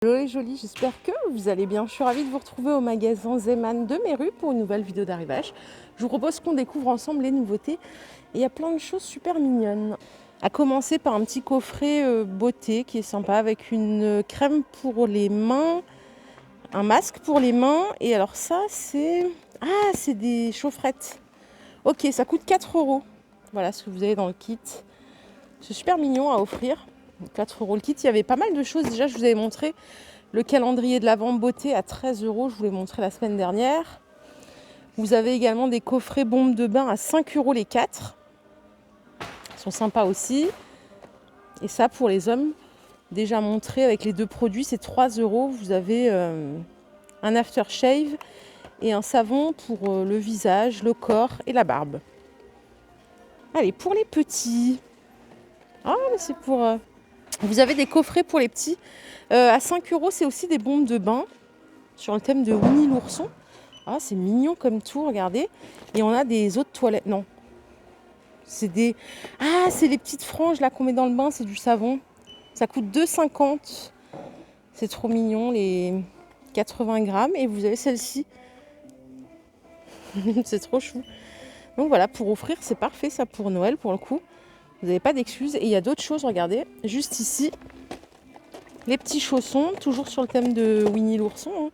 Hello les jolis, j'espère que vous allez bien. Je suis ravie de vous retrouver au magasin Zeman de Méru pour une nouvelle vidéo d'arrivage. Je vous propose qu'on découvre ensemble les nouveautés. Et il y a plein de choses super mignonnes. À commencer par un petit coffret beauté qui est sympa avec une crème pour les mains, un masque pour les mains. Et alors ça c'est... Ah, c'est des chaufferettes. Ok, ça coûte 4 €. Voilà ce que vous avez dans le kit. C'est super mignon à offrir. 4 € le kit. Il y avait pas mal de choses. Déjà, je vous avais montré le calendrier de l'Avent beauté à 13 €. Je vous l'ai montré la semaine dernière. Vous avez également des coffrets bombes de bain à 5 € les 4. Ils sont sympas aussi. Et ça, pour les hommes, déjà montré avec les deux produits, c'est 3 €. Vous avez un aftershave et un savon pour le visage, le corps et la barbe. Allez, pour les petits. Ah, mais c'est pour... Vous avez des coffrets pour les petits. À 5 €, c'est aussi des bombes de bain sur le thème de Winnie l'ourson. Ah, c'est mignon comme tout, regardez. Et on a des eaux de toilette. Non. C'est des... Ah, c'est les petites franges là qu'on met dans le bain, c'est du savon. Ça coûte 2,50 €. C'est trop mignon, les 80 grammes. Et vous avez celle-ci. C'est trop chou. Donc voilà, pour offrir, c'est parfait ça pour Noël pour le coup. Vous n'avez pas d'excuses. Et il y a d'autres choses, regardez. Juste ici, les petits chaussons, toujours sur le thème de Winnie l'ourson. Hein.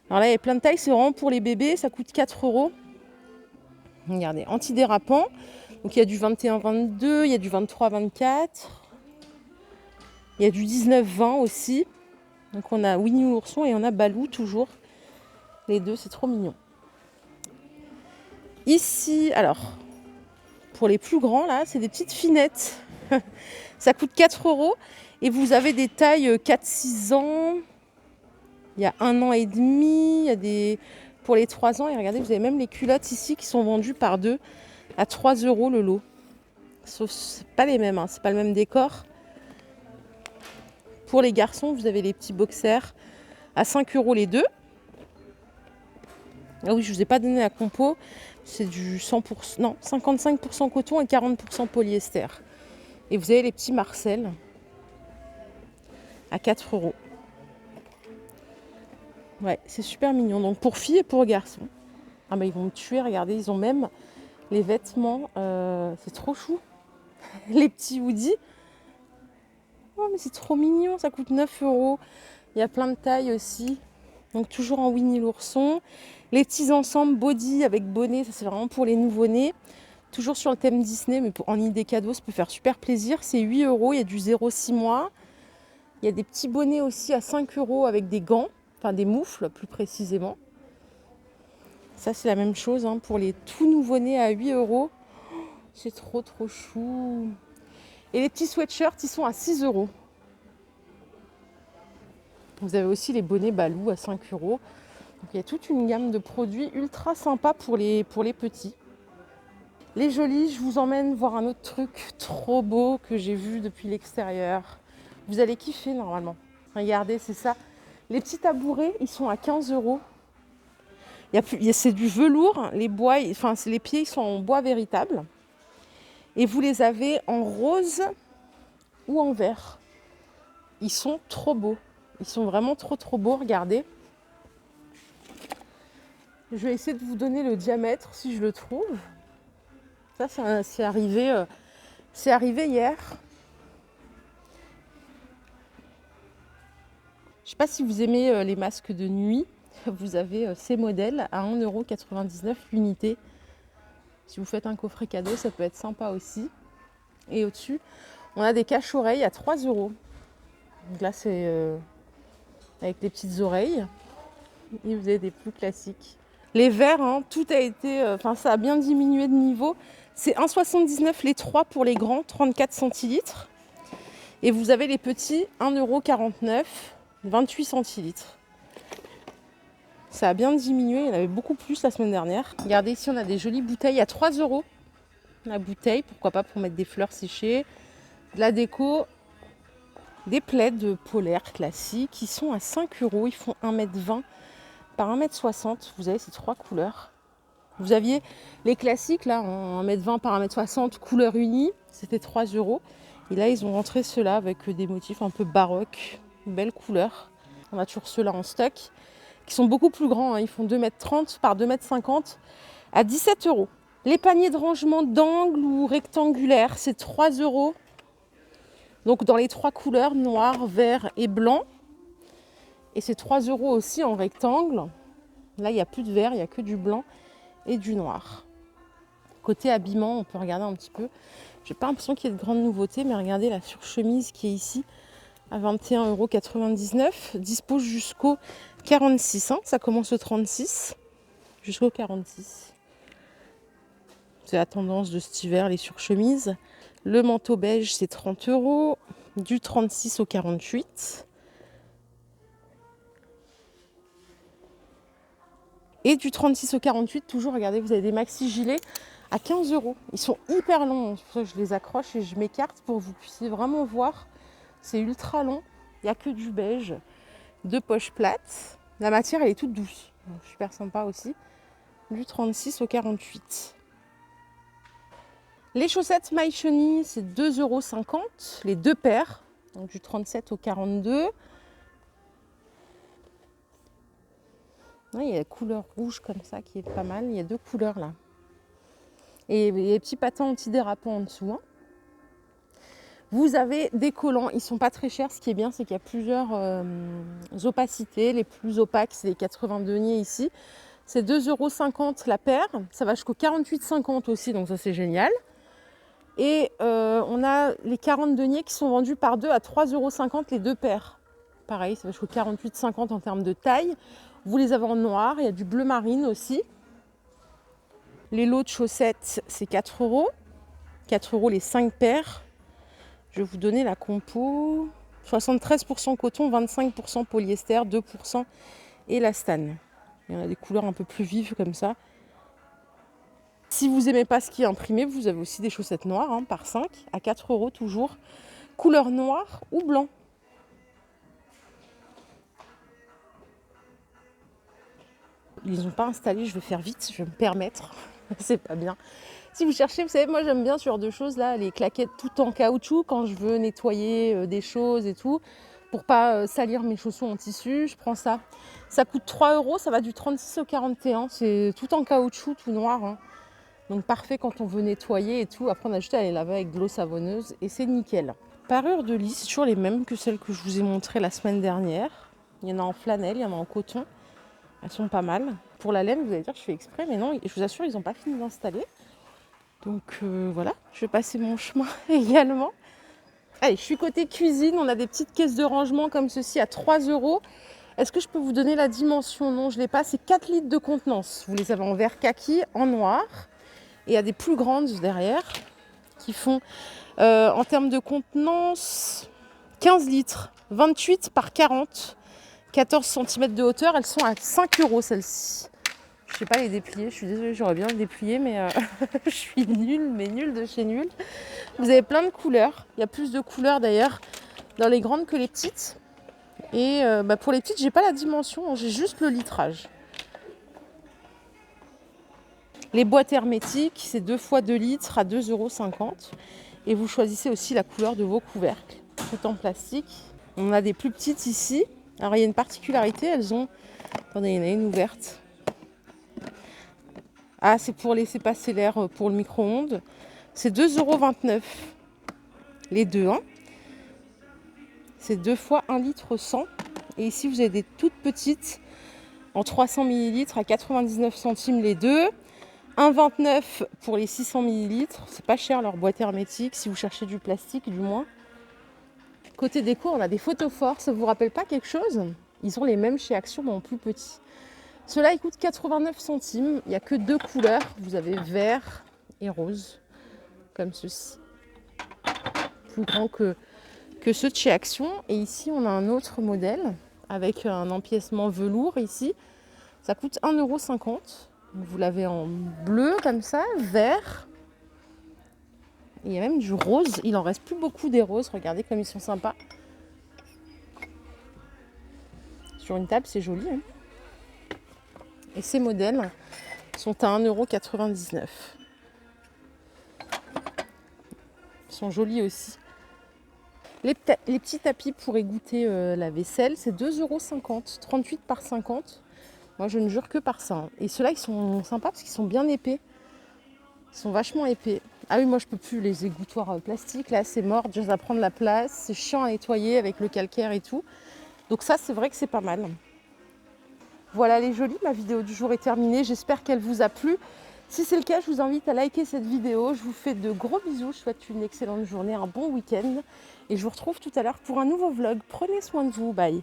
Alors là, il y a plein de tailles, c'est vraiment pour les bébés. Ça coûte 4 €. Regardez, antidérapant. Donc il y a du 21-22, il y a du 23-24. Il y a du 19-20 aussi. Donc on a Winnie l'ourson et on a Balou toujours. Les deux, c'est trop mignon. Ici, alors, pour les plus grands, là, c'est des petites finettes. Ça coûte 4 €. Et vous avez des tailles 4-6 ans. Il y a 1 an et demi. Il y a des... Pour les 3 ans. Et regardez, vous avez même les culottes ici qui sont vendues par deux à 3 € le lot. Sauf c'est pas les mêmes, hein, c'est pas le même décor. Pour les garçons, vous avez les petits boxers à 5 € les deux. Ah oui, je vous ai pas donné la compo. C'est du 100%, non, 55% coton et 40% polyester. Et vous avez les petits Marcel à 4 €. Ouais, c'est super mignon. Donc pour filles et pour garçons. Ah bah ils vont me tuer, regardez, ils ont même les vêtements. C'est trop chou. Les petits hoodies. Oh mais c'est trop mignon, ça coûte 9 €. Il y a plein de tailles aussi. Donc toujours en Winnie l'ourson. Les petits ensembles body avec bonnet, ça c'est vraiment pour les nouveau-nés. Toujours sur le thème Disney, mais en idée cadeau, ça peut faire super plaisir. C'est 8 €, il y a du 0,6 mois. Il y a des petits bonnets aussi à 5 € avec des gants, enfin des moufles plus précisément. Ça c'est la même chose hein, pour les tout nouveau-nés à 8 €. C'est trop chou. Et les petits sweatshirts, ils sont à 6 €. Vous avez aussi les bonnets Balou à 5 €. Donc, il y a toute une gamme de produits ultra sympas pour les petits. Les jolis, je vous emmène voir un autre truc trop beau que j'ai vu depuis l'extérieur. Vous allez kiffer normalement. Regardez, c'est ça. Les petits tabourets, ils sont à 15 €. C'est du velours. Les bois, enfin, les pieds, ils sont en bois véritable. Et vous les avez en rose ou en vert. Ils sont trop beaux. Ils sont vraiment trop beaux, regardez. Je vais essayer de vous donner le diamètre si je le trouve. Ça, c'est arrivé hier. Je ne sais pas si vous aimez les masques de nuit. Vous avez ces modèles à 1,99 € l'unité. Si vous faites un coffret cadeau, ça peut être sympa aussi. Et au-dessus, on a des cache-oreilles à 3 €. Donc là, c'est avec des petites oreilles. Et vous avez des plus classiques. Les verres, hein, tout a été... ça a bien diminué de niveau. C'est 1,79 € les 3 pour les grands, 34 centilitres. Et vous avez les petits, 1,49 €, 28 centilitres. Ça a bien diminué, il y en avait beaucoup plus la semaine dernière. Regardez ici, on a des jolies bouteilles à 3 € la bouteille, pourquoi pas pour mettre des fleurs séchées, de la déco, des plaids polaires classiques qui sont à 5 €. Ils font 1,20 m par 1,60 m. Vous avez ces 3 couleurs. Vous aviez les classiques là en 1,20 m par 1,60 m, couleur unie, c'était 3 €. Et là, ils ont rentré ceux-là avec des motifs un peu baroques, belle couleur. On a toujours ceux-là en stock, qui sont beaucoup plus grands, hein. Ils font 2,30 m par 2,50 m à 17 €. Les paniers de rangement d'angle ou rectangulaires, c'est 3 €. Donc dans les 3 couleurs, noir, vert et blanc. Et c'est 3 € aussi en rectangle. Là, il n'y a plus de vert, il n'y a que du blanc et du noir. Côté habillement, on peut regarder un petit peu. J'ai pas l'impression qu'il y ait de grandes nouveautés, mais regardez la surchemise qui est ici à 21,99 €. Dispo jusqu'au 46, hein. Ça commence au 36 jusqu'au 46. C'est la tendance de cet hiver, les surchemises. Le manteau beige, c'est 30 €, du 36 au 48. Et du 36 au 48, toujours, regardez, vous avez des maxi gilets à 15 €. Ils sont hyper longs, c'est pour ça que je les accroche et je m'écarte pour que vous puissiez vraiment voir. C'est ultra long, il n'y a que du beige, 2 poches plates. La matière, elle est toute douce, donc super sympa aussi. Du 36 au 48. Les chaussettes My Chenille, c'est 2,50 €, les 2 paires, donc du 37 au 42. Ouais, il y a la couleur rouge comme ça qui est pas mal. Il y a 2 couleurs là. Et il y a des petits patins antidérapants en dessous, hein. Vous avez des collants, ils sont pas très chers. Ce qui est bien, c'est qu'il y a plusieurs opacités. Les plus opaques, c'est les 80 deniers ici. C'est 2,50 € la paire. Ça va jusqu'au 48,50 € aussi, donc ça c'est génial. Et on a les 40 deniers qui sont vendus par 2 à 3,50 € les 2 paires. Pareil, ça va jusqu'au 48,50 € en termes de taille. Vous les avez en noir, il y a du bleu marine aussi. Les lots de chaussettes, c'est 4 €. 4 € les 5 paires. Je vais vous donner la compo. 73% coton, 25% polyester, 2% élastane. Il y en a des couleurs un peu plus vives comme ça. Si vous n'aimez pas ce qui est imprimé, vous avez aussi des chaussettes noires, hein, par 5 à 4 € toujours. Couleur noire ou blanc. Ils n'ont pas installé, je vais faire vite, je vais me permettre. C'est pas bien. Si vous cherchez, vous savez, moi j'aime bien ce genre de choses là, les claquettes tout en caoutchouc quand je veux nettoyer des choses et tout. Pour pas salir mes chaussons en tissu, je prends ça. Ça coûte 3 €, ça va du 36 au 41. C'est tout en caoutchouc, tout noir, hein. Donc parfait quand on veut nettoyer et tout. Après on a juste à les laver avec de l'eau savonneuse et c'est nickel. Parure de lit, c'est toujours les mêmes que celles que je vous ai montrées la semaine dernière. Il y en a en flanelle, il y en a en coton. Elles sont pas mal. Pour la laine, vous allez dire que je fais exprès, mais non, je vous assure, ils n'ont pas fini d'installer. Donc voilà, je vais passer mon chemin également. Allez, je suis côté cuisine, on a des petites caisses de rangement comme ceci à 3 €. Est-ce que je peux vous donner la dimension? Non, je ne l'ai pas, c'est 4 litres de contenance. Vous les avez en vert kaki, en noir. Et il y a des plus grandes derrière qui font, en termes de contenance, 15 litres, 28 par 40, 14 cm de hauteur. Elles sont à 5 € celles-ci. Je ne sais pas les déplier, je suis désolée, j'aurais bien les déplier, mais je suis nulle, mais nulle de chez nulle. Vous avez plein de couleurs. Il y a plus de couleurs d'ailleurs dans les grandes que les petites. Et pour les petites, j'ai pas la dimension, j'ai juste le litrage. Les boîtes hermétiques, c'est 2 fois 2 litres à 2,50 €. Et vous choisissez aussi la couleur de vos couvercles, tout en plastique. On a des plus petites ici. Alors il y a une particularité, elles ont... Attendez, il y en a une ouverte. Ah, c'est pour laisser passer l'air pour le micro-ondes. C'est 2,29 € les deux, hein. C'est 2 fois 1 litre 100. Et ici, vous avez des toutes petites en 300 ml à 99 centimes les deux. 1,29 € pour les 600 ml. C'est pas cher leur boîte hermétique, si vous cherchez du plastique du moins. Côté déco, on a des photophores. Ça vous rappelle pas quelque chose? Ils ont les mêmes chez Action, mais en plus petit. Ceux-là, ils coûtent 89 centimes. Il n'y a que 2 couleurs. Vous avez vert et rose, comme ceci. Plus grand que ceux de chez Action. Et ici, on a un autre modèle avec un empiècement velours ici. Ça coûte 1,50 €. Vous l'avez en bleu comme ça, vert. Et il y a même du rose. Il en reste plus beaucoup des roses. Regardez comme ils sont sympas. Sur une table, c'est joli, hein. Et ces modèles sont à 1,99 €. Ils sont jolis aussi. Les petits tapis pour égoutter la vaisselle, c'est 2,50 €, 38 par 50. Moi, je ne jure que par ça, hein. Et ceux-là, ils sont sympas parce qu'ils sont bien épais. Ils sont vachement épais. Ah oui, moi, je peux plus les égouttoirs plastiques. Là, c'est mort, déjà ça prend de la place. C'est chiant à nettoyer avec le calcaire et tout. Donc ça, c'est vrai que c'est pas mal. Voilà les jolis, ma vidéo du jour est terminée. J'espère qu'elle vous a plu. Si c'est le cas, je vous invite à liker cette vidéo. Je vous fais de gros bisous. Je souhaite une excellente journée, un bon week-end. Et je vous retrouve tout à l'heure pour un nouveau vlog. Prenez soin de vous. Bye.